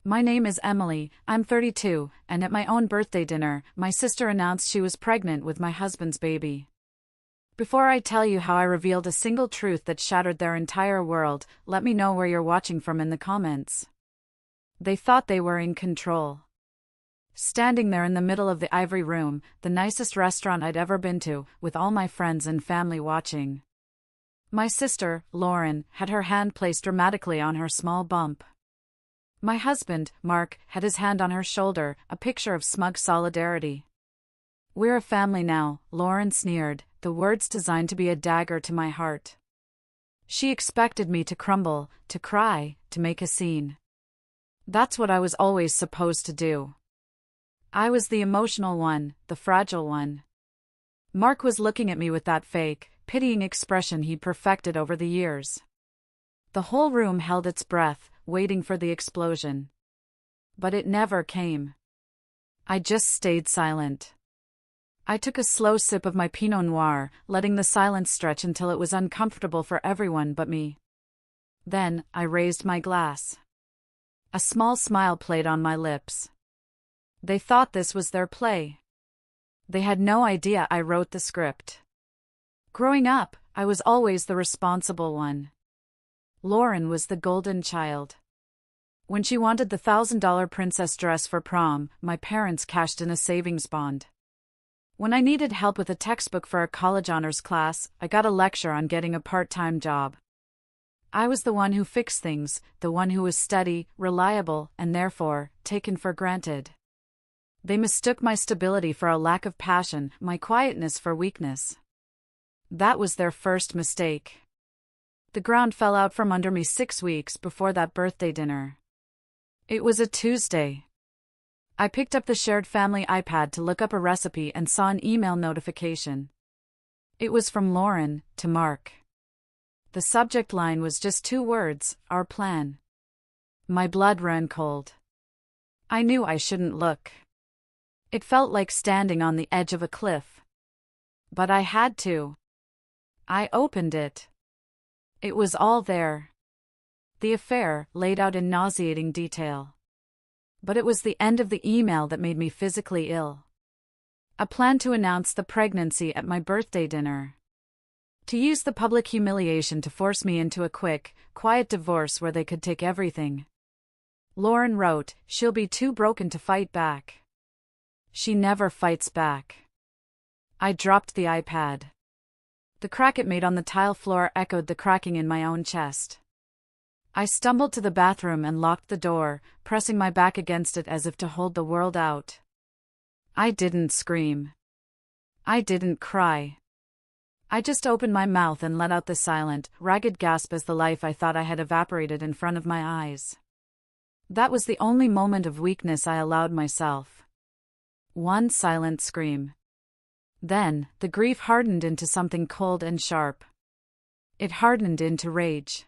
My name is Emily, I'm 32, and at my own birthday dinner, my sister announced she was pregnant with my husband's baby. Before I tell you how I revealed a single truth that shattered their entire world, let me know where you're watching from in the comments. They thought they were in control. Standing there in the middle of the ivory room, the nicest restaurant I'd ever been to, with all my friends and family watching. My sister, Lauren, had her hand placed dramatically on her small bump. My husband, Mark, had his hand on her shoulder, a picture of smug solidarity. "We're a family now," Lauren sneered, the words designed to be a dagger to my heart. She expected me to crumble, to cry, to make a scene. That's what I was always supposed to do. I was the emotional one, the fragile one. Mark was looking at me with that fake, pitying expression he'd perfected over the years. The whole room held its breath, waiting for the explosion. But it never came. I just stayed silent. I took a slow sip of my Pinot Noir, letting the silence stretch until it was uncomfortable for everyone but me. Then, I raised my glass. A small smile played on my lips. They thought this was their play. They had no idea I wrote the script. Growing up, I was always the responsible one. Lauren was the golden child. When she wanted the $1,000 princess dress for prom, my parents cashed in a savings bond. When I needed help with a textbook for a college honors class, I got a lecture on getting a part-time job. I was the one who fixed things, the one who was steady, reliable, and therefore, taken for granted. They mistook my stability for a lack of passion, my quietness for weakness. That was their first mistake. The ground fell out from under me 6 weeks before that birthday dinner. It was a Tuesday. I picked up the shared family iPad to look up a recipe and saw an email notification. It was from Lauren, to Mark. The subject line was just 2 words, "Our plan." My blood ran cold. I knew I shouldn't look. It felt like standing on the edge of a cliff. But I had to. I opened it. It was all there. The affair, laid out in nauseating detail. But it was the end of the email that made me physically ill. A plan to announce the pregnancy at my birthday dinner. To use the public humiliation to force me into a quick, quiet divorce where they could take everything. Lauren wrote, "She'll be too broken to fight back." She never fights back. I dropped the iPad. The crack it made on the tile floor echoed the cracking in my own chest. I stumbled to the bathroom and locked the door, pressing my back against it as if to hold the world out. I didn't scream. I didn't cry. I just opened my mouth and let out the silent, ragged gasp as the life I thought I had evaporated in front of my eyes. That was the only moment of weakness I allowed myself. One silent scream. Then, the grief hardened into something cold and sharp. It hardened into rage.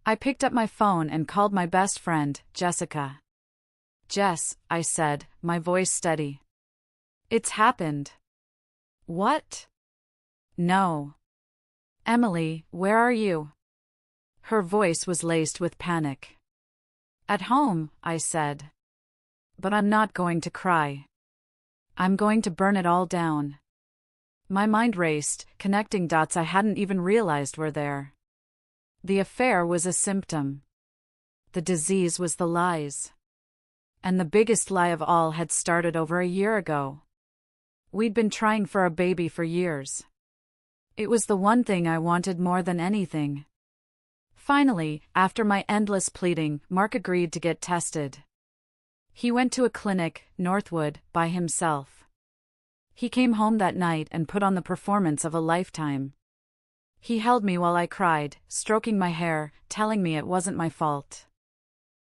I picked up my phone and called my best friend, Jessica. "Jess," I said, my voice steady. "It's happened." "What?" "No." "Emily, where are you?" Her voice was laced with panic. "At home," I said. "But I'm not going to cry. I'm going to burn it all down." My mind raced, connecting dots I hadn't even realized were there. The affair was a symptom. The disease was the lies. And the biggest lie of all had started over a year ago. We'd been trying for a baby for years. It was the one thing I wanted more than anything. Finally, after my endless pleading, Mark agreed to get tested. He went to a clinic, Northwood, by himself. He came home that night and put on the performance of a lifetime. He held me while I cried, stroking my hair, telling me it wasn't my fault.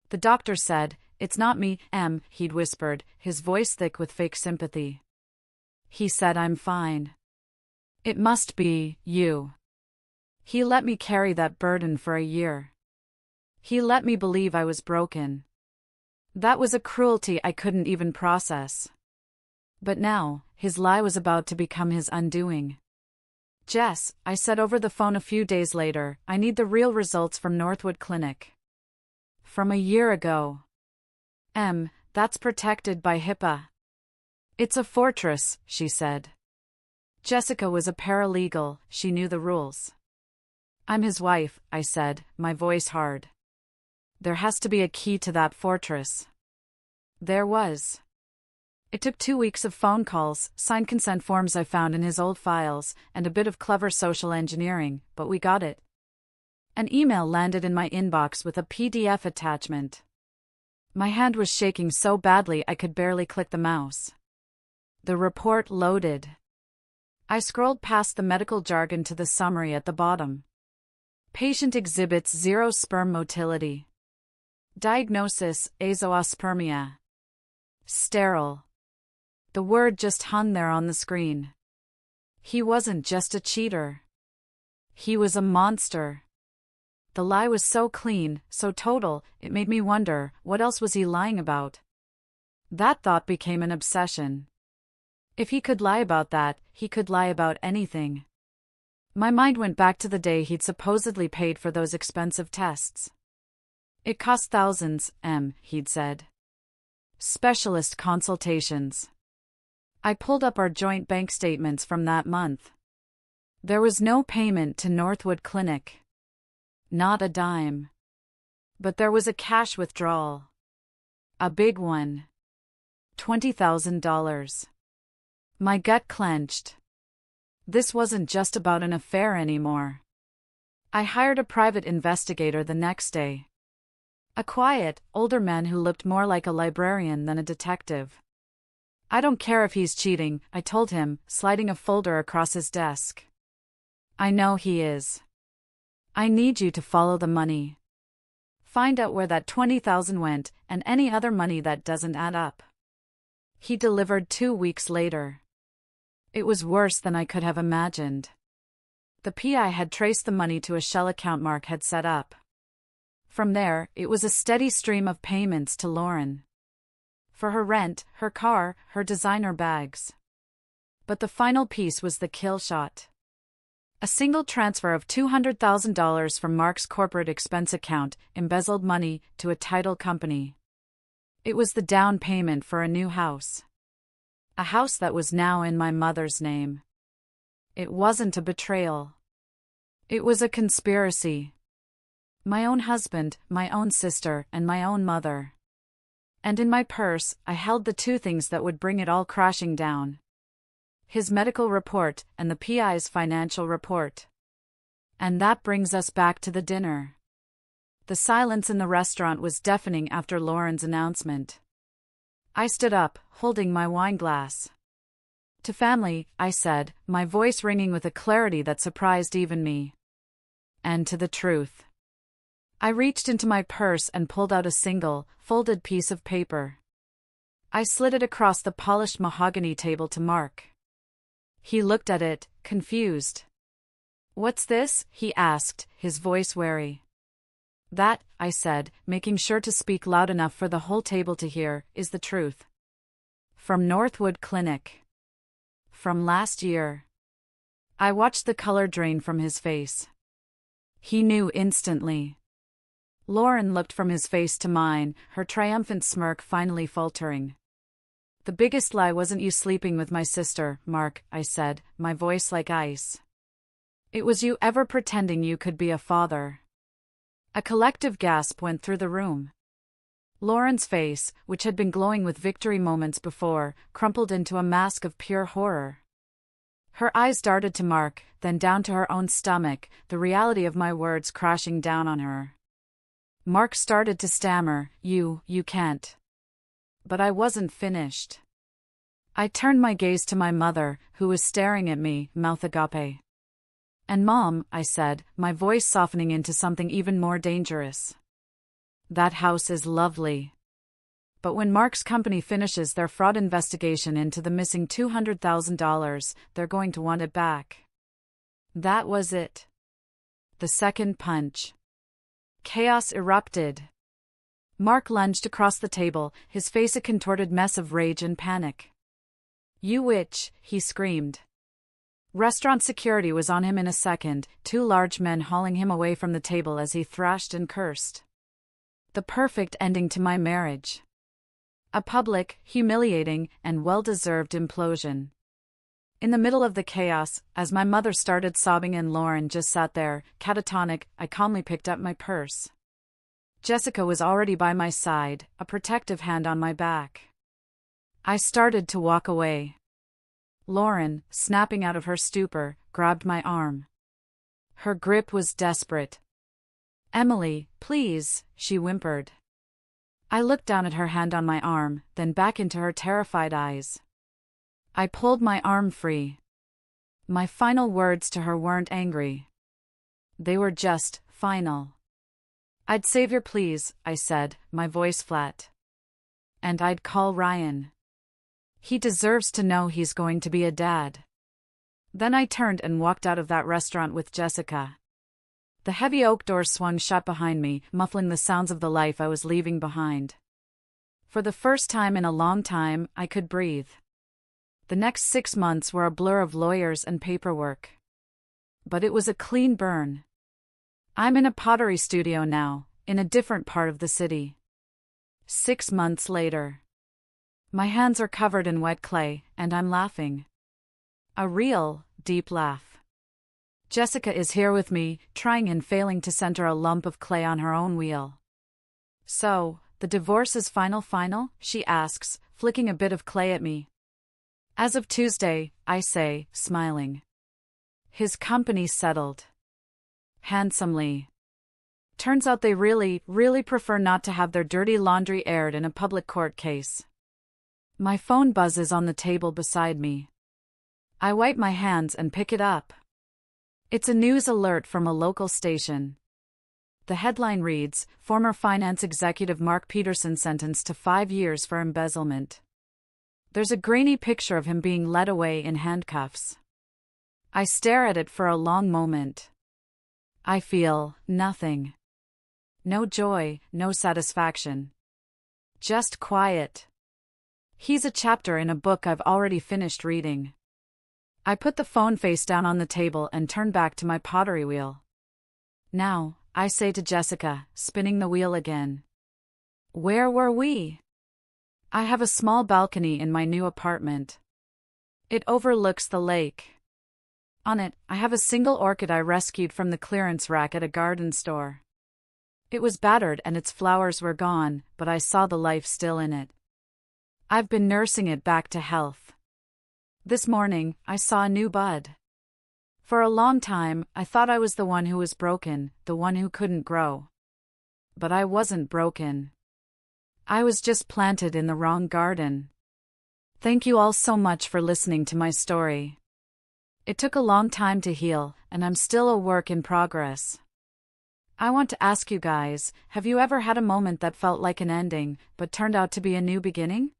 The doctor said, "It's not me, Em," he'd whispered, his voice thick with fake sympathy. He said I'm fine. It must be you. He let me carry that burden for a year. He let me believe I was broken. That was a cruelty I couldn't even process. But now, his lie was about to become his undoing. "Jess," I said over the phone a few days later, "I need the real results from Northwood Clinic. From a year ago. That's protected by HIPAA. It's a fortress, she said. Jessica was a paralegal, she knew the rules. I'm his wife, I said, my voice hard. There has to be a key to that fortress. There was. It took 2 weeks of phone calls, signed consent forms I found in his old files, and a bit of clever social engineering, but we got it. An email landed in my inbox with a PDF attachment. My hand was shaking so badly I could barely click the mouse. The report loaded. I scrolled past the medical jargon to the summary at the bottom. Patient exhibits zero sperm motility. Diagnosis, azoospermia. Sterile. The word just hung there on the screen. He wasn't just a cheater. He was a monster. The lie was so clean, so total, it made me wonder, what else was he lying about? That thought became an obsession. If he could lie about that, he could lie about anything. My mind went back to the day he'd supposedly paid for those expensive tests. It cost thousands, he'd said. Specialist consultations. I pulled up our joint bank statements from that month. There was no payment to Northwood Clinic. Not a dime. But there was a cash withdrawal. A big one. $20,000. My gut clenched. This wasn't just about an affair anymore. I hired a private investigator the next day. A quiet, older man who looked more like a librarian than a detective. I don't care if he's cheating, I told him, sliding a folder across his desk. I know he is. I need you to follow the money. Find out where that $20,000 went, and any other money that doesn't add up. He delivered 2 weeks later. It was worse than I could have imagined. The PI had traced the money to a shell account Mark had set up. From there, it was a steady stream of payments to Lauren. For her rent, her car, her designer bags. But the final piece was the kill shot. A single transfer of $200,000 from Mark's corporate expense account, embezzled money, to a title company. It was the down payment for a new house. A house that was now in my mother's name. It wasn't a betrayal. It was a conspiracy. My own husband, my own sister, and my own mother. And in my purse, I held the two things that would bring it all crashing down. His medical report and the PI's financial report. And that brings us back to the dinner. The silence in the restaurant was deafening after Lauren's announcement. I stood up, holding my wine glass. To family, I said, my voice ringing with a clarity that surprised even me. And to the truth. I reached into my purse and pulled out a single, folded piece of paper. I slid it across the polished mahogany table to Mark. He looked at it, confused. "What's this?" he asked, his voice wary. "That," I said, making sure to speak loud enough for the whole table to hear, "is the truth. From Northwood Clinic. From last year." I watched the color drain from his face. He knew instantly. Lauren looked from his face to mine, her triumphant smirk finally faltering. "The biggest lie wasn't you sleeping with my sister, Mark," I said, my voice like ice. "It was you ever pretending you could be a father." A collective gasp went through the room. Lauren's face, which had been glowing with victory moments before, crumpled into a mask of pure horror. Her eyes darted to Mark, then down to her own stomach, the reality of my words crashing down on her. Mark started to stammer, You can't." But I wasn't finished. I turned my gaze to my mother, who was staring at me, mouth agape. "And Mom," I said, my voice softening into something even more dangerous. "That house is lovely. But when Mark's company finishes their fraud investigation into the missing $200,000, they're going to want it back." That was it. The second punch. Chaos erupted. Mark lunged across the table, his face a contorted mess of rage and panic. "You witch," he screamed. Restaurant security was on him in a second, two large men hauling him away from the table as he thrashed and cursed. The perfect ending to my marriage. A public, humiliating, and well-deserved implosion. In the middle of the chaos, as my mother started sobbing and Lauren just sat there, catatonic, I calmly picked up my purse. Jessica was already by my side, a protective hand on my back. I started to walk away. Lauren, snapping out of her stupor, grabbed my arm. Her grip was desperate. "Emily, please," she whimpered. I looked down at her hand on my arm, then back into her terrified eyes. I pulled my arm free. My final words to her weren't angry. They were just final. "I'd save your please," I said, my voice flat. "And I'd call Ryan. He deserves to know he's going to be a dad." Then I turned and walked out of that restaurant with Jessica. The heavy oak doors swung shut behind me, muffling the sounds of the life I was leaving behind. For the first time in a long time, I could breathe. The next 6 months were a blur of lawyers and paperwork. But it was a clean burn. I'm in a pottery studio now, in a different part of the city. 6 months later. My hands are covered in wet clay, and I'm laughing. A real, deep laugh. Jessica is here with me, trying and failing to center a lump of clay on her own wheel. "So, the divorce is final?" she asks, flicking a bit of clay at me. "As of Tuesday," I say, smiling. His company settled. Handsomely. Turns out they really prefer not to have their dirty laundry aired in a public court case. My phone buzzes on the table beside me. I wipe my hands and pick it up. It's a news alert from a local station. The headline reads, "Former finance executive Mark Peterson sentenced to 5 years for embezzlement." There's a grainy picture of him being led away in handcuffs. I stare at it for a long moment. I feel nothing. No joy, no satisfaction. Just quiet. He's a chapter in a book I've already finished reading. I put the phone face down on the table and turn back to my pottery wheel. "Now," I say to Jessica, spinning the wheel again. "Where were we?" I have a small balcony in my new apartment. It overlooks the lake. On it, I have a single orchid I rescued from the clearance rack at a garden store. It was battered and its flowers were gone, but I saw the life still in it. I've been nursing it back to health. This morning, I saw a new bud. For a long time, I thought I was the one who was broken, the one who couldn't grow. But I wasn't broken. I was just planted in the wrong garden. Thank you all so much for listening to my story. It took a long time to heal, and I'm still a work in progress. I want to ask you guys, have you ever had a moment that felt like an ending, but turned out to be a new beginning?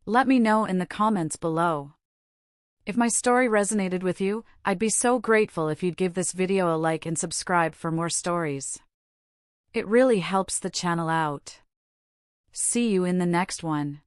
Let me know in the comments below. If my story resonated with you, I'd be so grateful if you'd give this video a like and subscribe for more stories. It really helps the channel out. See you in the next one.